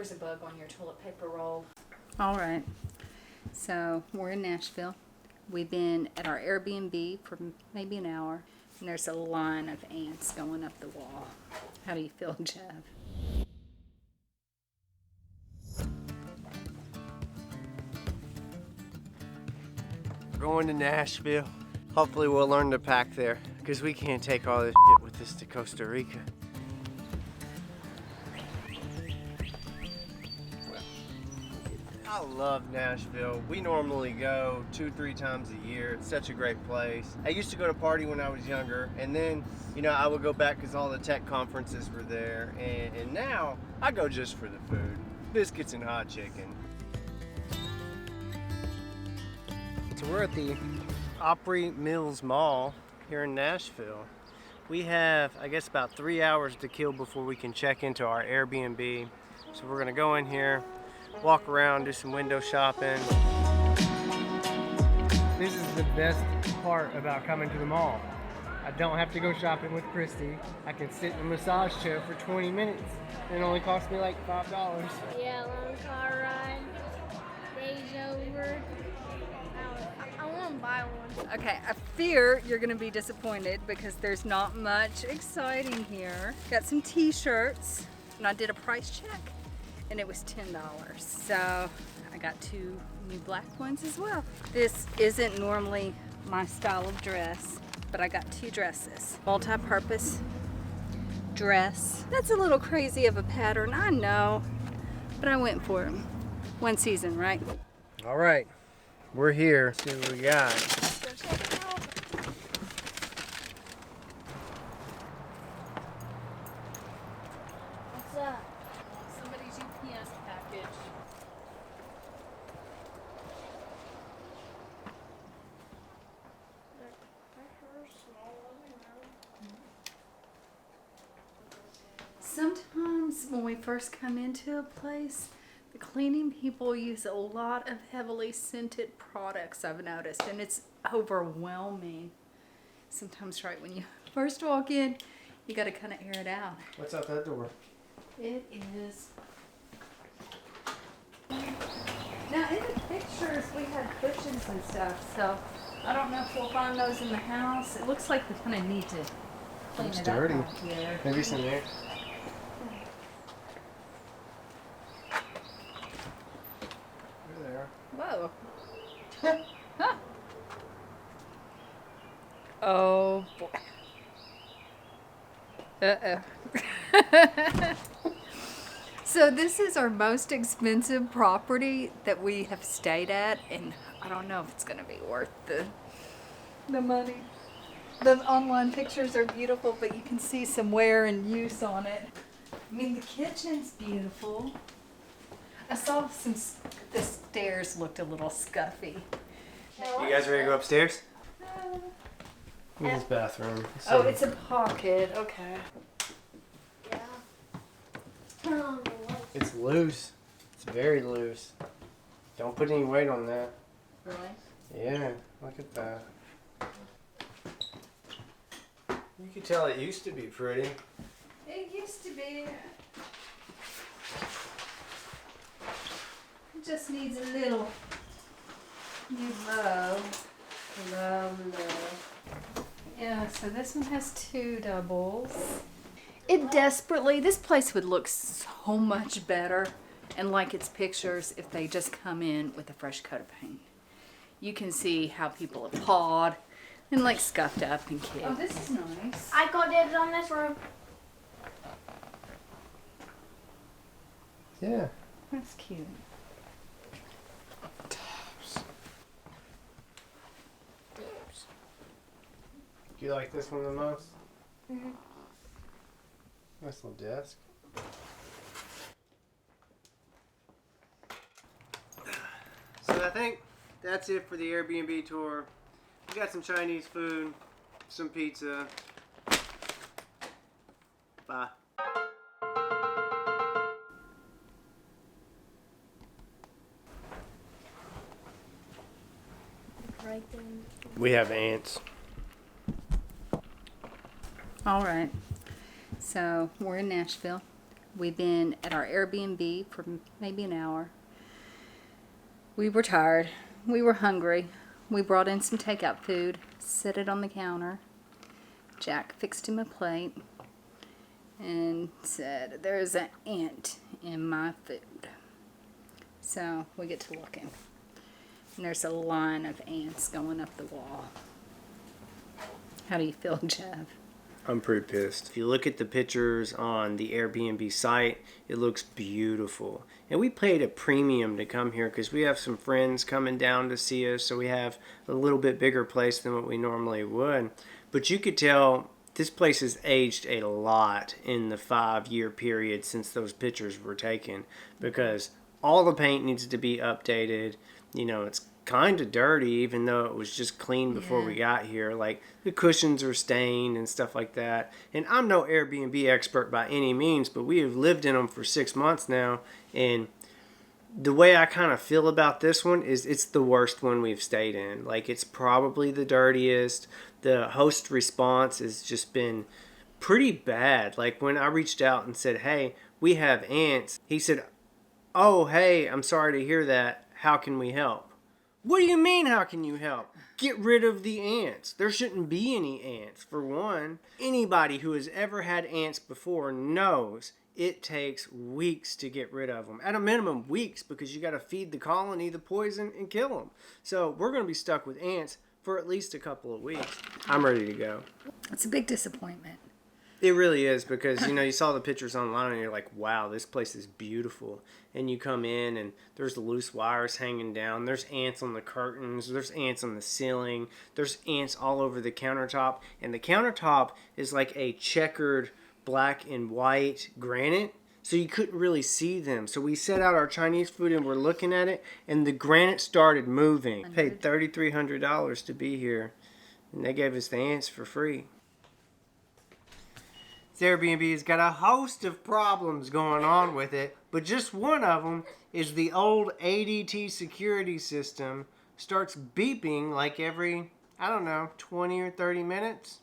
There's a bug on your toilet paper roll. All right. So we're in Nashville. We've been at our Airbnb for maybe an hour, and there's a line of ants going up the wall. How do you feel, Jeff? We're going to Nashville. Hopefully we'll learn to pack there, because we can't take all this shit with us to Costa Rica. I love Nashville. We normally go 2-3 times a year. It's such a great place. I used to go to party when I was younger, and then, you know, I would go back because all the tech conferences were there, and now I go just for the food. Biscuits and hot chicken. So we're at the Opry Mills Mall here in Nashville. We have, I guess, about 3 hours to kill before we can check into our Airbnb. So we're gonna go in here, walk around, do some window shopping. This is the best part about coming to the mall. I don't have to go shopping with Christy. I can sit in a massage chair for 20 minutes. It only cost me like $5. Yeah, long car ride. Day's over. I want to buy one. Okay, I fear you're gonna be disappointed because there's not much exciting here. Got some t-shirts, and I did a price check, and it was $10. So I got 2 new black ones as well. This isn't normally my style of dress, but I got 2 dresses. Multi-purpose dress. That's a little crazy of a pattern, I know, but I went for it. One season, right? All right, we're here. Let's see what we got. Go check it out. What's up? Somebody's UPS package. Sometimes when we first come into a place, the cleaning people use a lot of heavily scented products, I've noticed, and it's overwhelming. Sometimes right when you first walk in, you gotta kind of air it out. What's out that door? It is. Now in the pictures we had cushions and stuff, so I don't know if we'll find those in the house. It looks like we kind of need to clean Looks it dirty. up out here. Maybe some there. There. Whoa. Huh. Oh boy. Uh-oh. So this is our most expensive property that we have stayed at, and I don't know if it's gonna be worth the money. The online pictures are beautiful, but you can see some wear and use on it. I mean, the kitchen's beautiful. I saw the stairs looked a little scuffy. You guys ready to go upstairs? Look at this bathroom. Oh, it's a pocket. Okay. Yeah. It's loose. It's very loose. Don't put any weight on that. Really? Yeah, look at that. You can tell it used to be pretty. It used to be. It just needs a little new love. Love. Yeah, so this one has 2 doubles. This place would look so much better and like its pictures if they just come in with a fresh coat of paint. You can see how people have pawed and like scuffed up and kicked. Oh, this is nice. I got dibs on this room. Yeah. That's cute. Do you like this one the most? Mm-hmm. Nice little desk. So I think that's it for the Airbnb tour. We got some Chinese food, some pizza. Bye. Right there. We have ants. All right. So we're in Nashville. We've been at our Airbnb for maybe an hour. We were tired. We were hungry. We brought in some takeout food, set it on the counter. Jack fixed him a plate and said, "There's an ant in my food." So we get to looking. And there's a line of ants going up the wall. How do you feel, Jeff? I'm pretty pissed. If you look at the pictures on the Airbnb site, it looks beautiful. And we paid a premium to come here because we have some friends coming down to see us, so we have a little bit bigger place than what we normally would. But you could tell this place has aged a lot in the 5-year period since those pictures were taken, because all the paint needs to be updated. You know, it's kind of dirty, even though it was just clean before we got here. Like, the cushions are stained and stuff like that. And I'm no Airbnb expert by any means, but we have lived in them for 6 months now. And the way I kind of feel about this one is it's the worst one we've stayed in. Like, it's probably the dirtiest. The host response has just been pretty bad. Like, when I reached out and said, "Hey, we have ants," he said, "Oh, hey, I'm sorry to hear that. How can we help?" What do you mean, how can you help? Get rid of the ants. There shouldn't be any ants, for one. Anybody who has ever had ants before knows it takes weeks to get rid of them. At a minimum, weeks, because you got to feed the colony the poison and kill them. So we're going to be stuck with ants for at least a couple of weeks. I'm ready to go. It's a big disappointment. It really is, because, you know, you saw the pictures online and you're like, wow, this place is beautiful. And you come in and there's loose wires hanging down. There's ants on the curtains. There's ants on the ceiling. There's ants all over the countertop. And the countertop is like a checkered black and white granite, so you couldn't really see them. So we set out our Chinese food and we're looking at it, and the granite started moving. Paid $3,300 to be here, and they gave us the ants for free. Airbnb has got a host of problems going on with it, but just one of them is the old ADT security system starts beeping like every, I don't know, 20 or 30 minutes.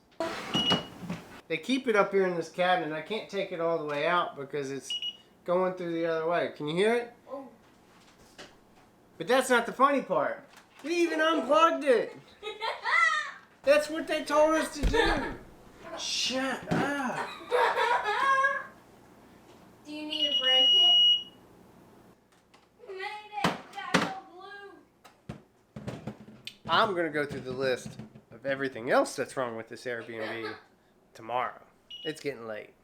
They keep it up here in this cabinet. I can't take it all the way out because it's going through the other way. Can you hear it? But that's not the funny part. We even unplugged it. That's what they told us to do. Shut up. Do you need a break it? Made it. Got no blue. I'm going to go through the list of everything else that's wrong with this Airbnb tomorrow. It's getting late.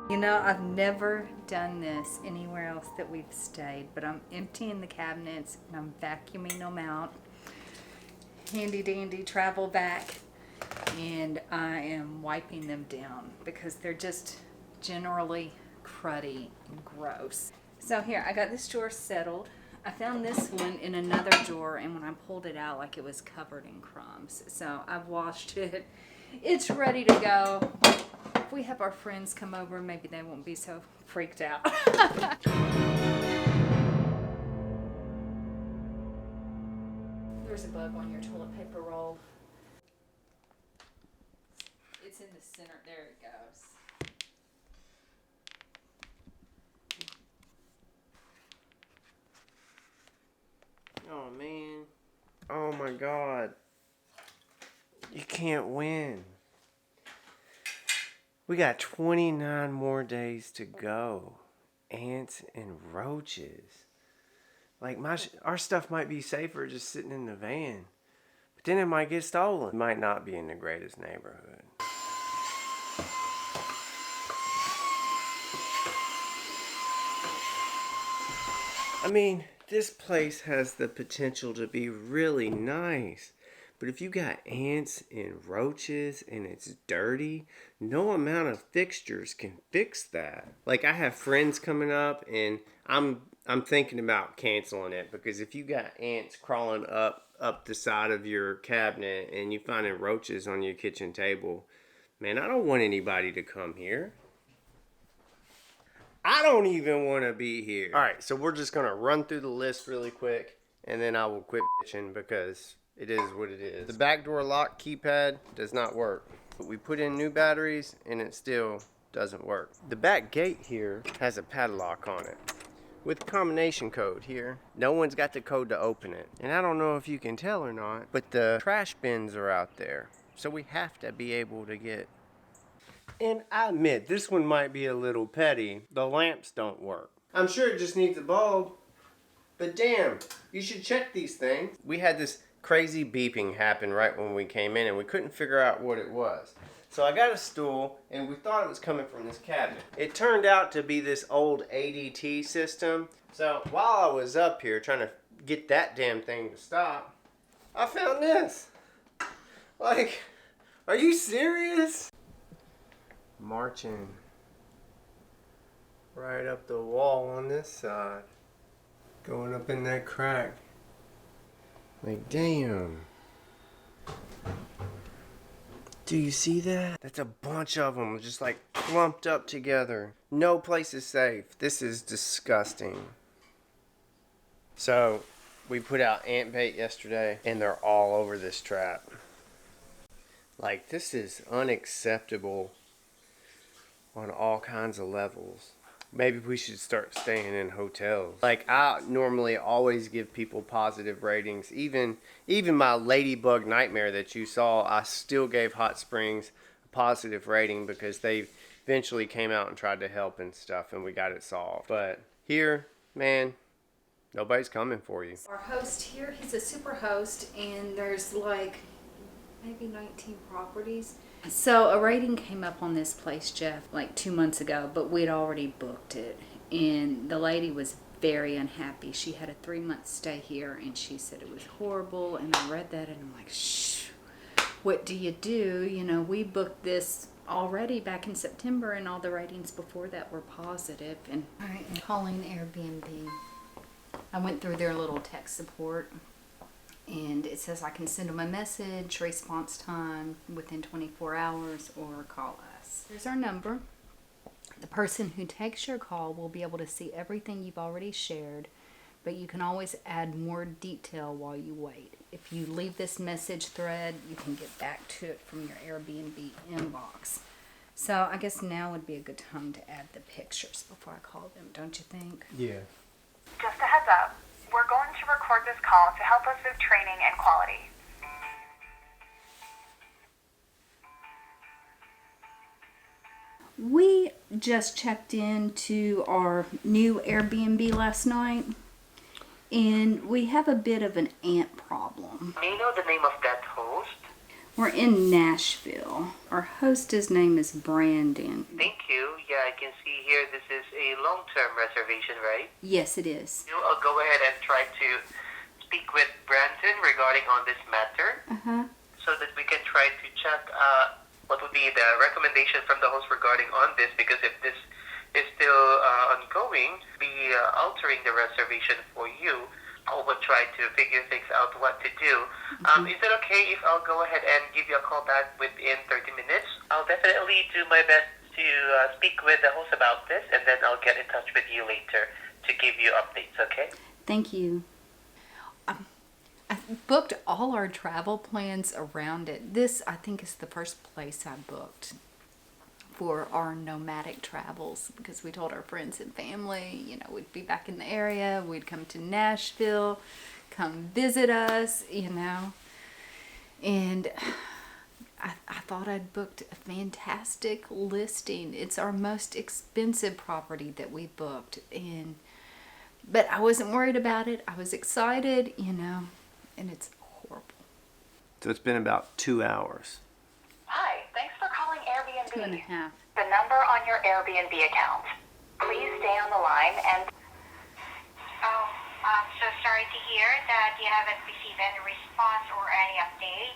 You know, I've never done this anywhere else that we've stayed, but I'm emptying the cabinets and I'm vacuuming them out. Handy dandy travel vac, and I am wiping them down because they're just generally cruddy and gross. So here, I got this drawer settled. I found this one in another drawer, and when I pulled it out, like, it was covered in crumbs. So I've washed it. It's ready to go. If we have our friends come over, maybe they won't be so freaked out. There's a bug on your toilet paper roll. It's in the center. There it goes. Oh, man. Oh, my God. You can't win. We got 29 more days to go. Ants and roaches. Like, our stuff might be safer just sitting in the van. But then it might get stolen. It might not be in the greatest neighborhood. I mean, this place has the potential to be really nice. But if you got ants and roaches and it's dirty, no amount of fixtures can fix that. Like, I have friends coming up, and I'm thinking about canceling it, because if you got ants crawling up the side of your cabinet and you finding roaches on your kitchen table, man, I don't want anybody to come here. I don't even want to be here. All right, so we're just going to run through the list really quick, and then I will quit bitching because it is what it is. The back door lock keypad does not work. But we put in new batteries and it still doesn't work. The back gate here has a padlock on it with combination code here. No one's got the code to open it. And I don't know if you can tell or not, but the trash bins are out there. So we have to be able to get. And I admit, this one might be a little petty. The lamps don't work. I'm sure it just needs a bulb, but damn, you should check these things. We had this crazy beeping happen right when we came in and we couldn't figure out what it was. So I got a stool and we thought it was coming from this cabinet. It turned out to be this old ADT system. So while I was up here trying to get that damn thing to stop, I found this. Like, are you serious? Marching right up the wall on this side. Going up in that crack. Like, damn. Do you see that? That's a bunch of them just like clumped up together. No place is safe. This is disgusting. So we put out ant bait yesterday and they're all over this trap. Like, this is unacceptable on all kinds of levels. Maybe we should start staying in hotels. Like, I normally always give people positive ratings. Even my ladybug nightmare that you saw, I still gave Hot Springs a positive rating because they eventually came out and tried to help and stuff and we got it solved. But here, man, nobody's coming for you. Our host here, he's a super host, and there's like maybe 19 properties. So a rating came up on this place, Jeff, like 2 months ago, but we'd already booked it. And the lady was very unhappy. She had a 3-month stay here and she said it was horrible. And I read that and I'm like, shh, what do you do? You know, we booked this already back in September and all the ratings before that were positive. And all right, I'm calling Airbnb. I went through their little tech support. And it says I can send them a message, response time within 24 hours, or call us. Here's our number. The person who takes your call will be able to see everything you've already shared, but you can always add more detail while you wait. If you leave this message thread, you can get back to it from your Airbnb inbox. So I guess now would be a good time to add the pictures before I call them, don't you think? Yeah. Just a heads up. We're going to record this call to help us with training and quality. We just checked into our new Airbnb last night, and we have a bit of an ant problem. May I know the name of that host? We're in Nashville. Our host's name is Brandon. Thank you. Yeah, I can see here this is a long-term reservation, right? Yes, it is. I'll go ahead and try to speak with Brandon regarding on this matter so that we can try to check what would be the recommendation from the host regarding on this, because if this is still ongoing, be altering the reservation for you. I will try to figure things out what to do. Is it okay if I'll go ahead and give you a call back within 30 minutes? I'll definitely do my best to speak with the host about this, and then I'll get in touch with you later to give you updates, okay? Thank you. I booked all our travel plans around it. This, I think, is the first place I booked for our nomadic travels, because we told our friends and family, you know, we'd be back in the area, we'd come to Nashville, come visit us, you know, and I thought I'd booked a fantastic listing. It's our most expensive property that we booked, but I wasn't worried about it. I was excited, you know, and it's horrible. So it's been about 2 hours. Hi, thanks for calling Airbnb. 2.5. The number on your Airbnb account. Please stay on the line and... Oh, I'm so sorry to hear that you haven't received any response or any update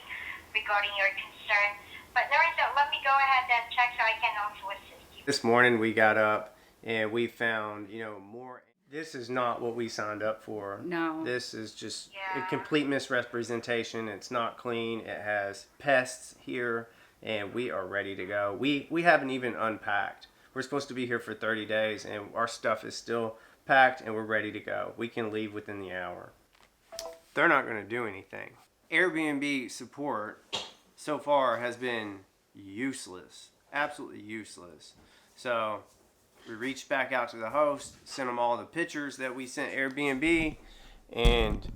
regarding your concern. But Narita, let me go ahead and check so I can also assist you. This morning we got up and we found, you know, more. This is not what we signed up for. No. This is just a complete misrepresentation. It's not clean. It has pests here. And we are ready to go. We haven't even unpacked. We're supposed to be here for 30 days and our stuff is still packed and we're ready to go. We can leave within the hour. They're not going to do anything. Airbnb support so far has been useless, absolutely useless. So we reached back out to the host, sent them all the pictures that we sent Airbnb, and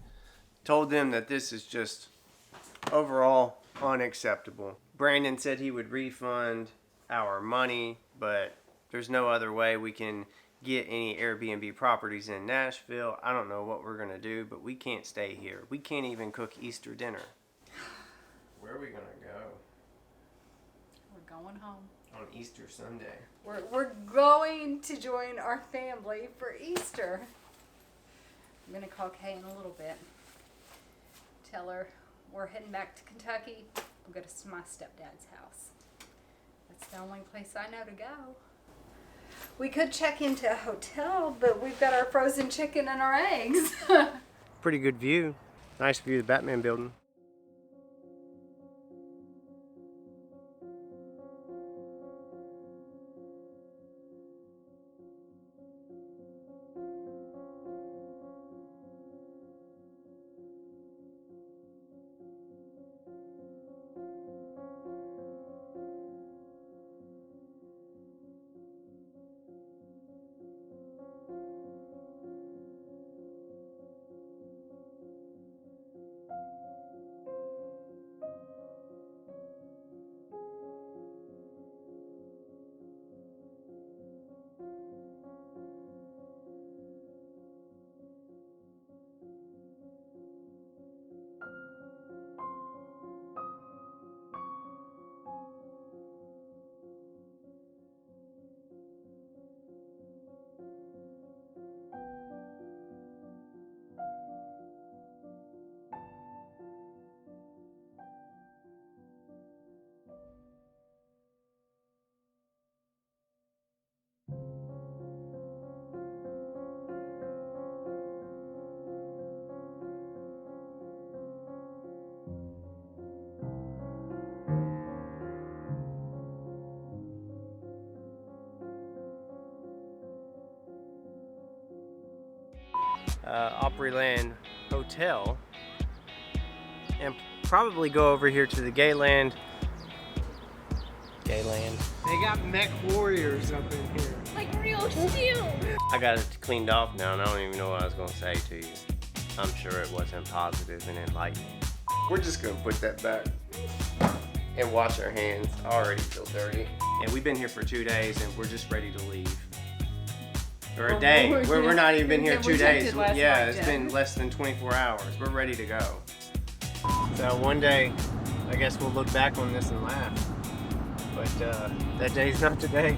told them that this is just overall unacceptable. Brandon said he would refund our money, but there's no other way we can get any Airbnb properties in Nashville. I don't know what we're gonna do, but we can't stay here. We can't even cook Easter dinner. Where are we gonna go We're going home. on Easter Sunday? We're going to join our family for Easter. I'm gonna call Kay in a little bit. Tell her we're heading back to Kentucky. We'll go to my stepdad's house. That's the only place I know to go. We could check into a hotel, but we've got our frozen chicken and our eggs. Pretty good view. Nice view of the Batman building. Opryland Hotel, and probably go over here to the Gayland. They got mech warriors up in here. Like real steel. I got it cleaned off now, and I don't even know what I was gonna say to you. I'm sure it wasn't positive and enlightening. We're just gonna put that back and wash our hands. I already feel dirty. And we've been here for 2 days, and we're just ready to leave. Or a day. We're not even been here 2 days. Yeah, it's been less than 24 hours. We're ready to go. So one day, I guess we'll look back on this and laugh. But that day's not today.